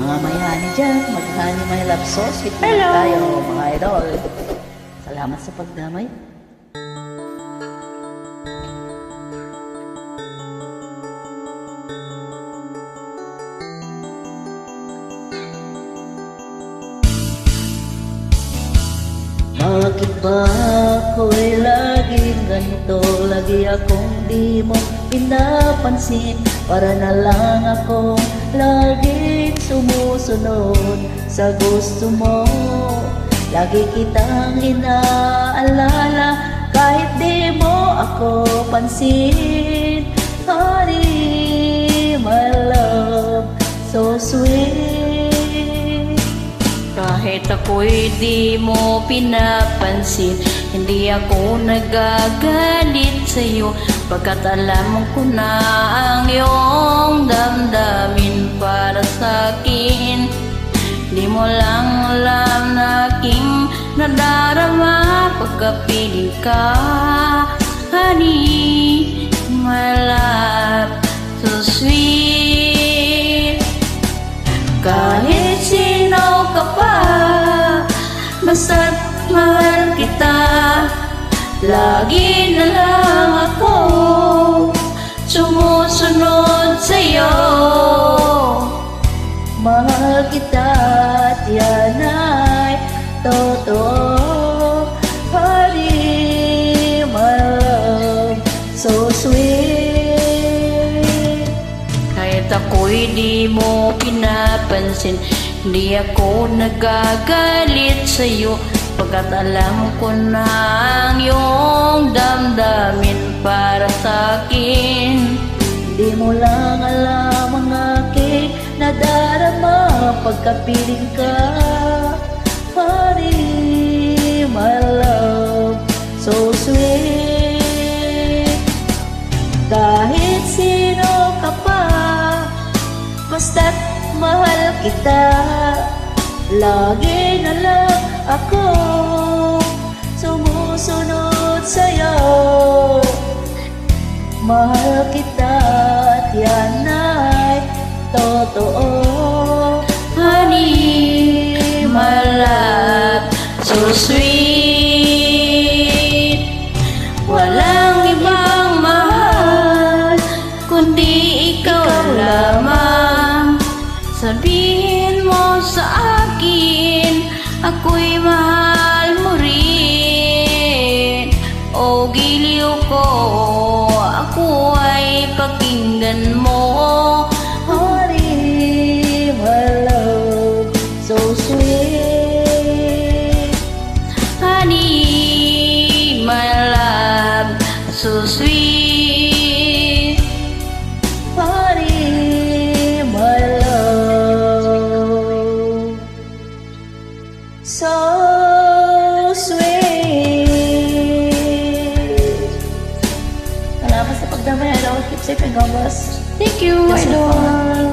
Mga mayani dyan, maghani may love sauce. Sweet naman tayo, mga idol. Salamat sa pagdamay. Bakit ba ako'y laging ganito? Lagi akong di mo pinapansin. Para na lang akong laging sumusunod sa gusto mo. Lagi kitang inaalala kahit di mo ako pansin. Honey, my love, so sweet. Kahit ako'y di mo pinapansin, hindi ako nagagalit sa'yo, pagkat alam ko na ang iyong damdamin para sa'kin. Di mo lang alam na aking nadarama pagkapiling ka. Honey, my love, so sweet. Kahit sino ka pa, basta't mahal kita. Lagi na lang ako sumusunod sa'yo. Mahal kita at yan ay totoo. Honey, my love, so sweet. Kahit ako'y di mo pinapansin, hindi ako nagagalit sa'yo, pagkat alam ko na ang iyong damdamin para sa'kin. Di mo lang alam ang aking nadarama pagkapiling ka. Honey, my love, so sweet. Kahit sino ka pa, basta't mahal kita. Lagi na lang ako sumusunod sa'yo. Mahal kita at yan ay totoo. Honey, my love, so sweet. Walang ibang mahal kundi ikaw lamang. Sabihin mo sa akin, ako'y mahal mo rin. O giliw ko, ako ay pakinggan mo. Honey, my love, so sweet. Honey, my love, so sweet. Honey, my love, so sweet. Salamat sa pagdamay. Keep safe and God bless. Thank you, idol.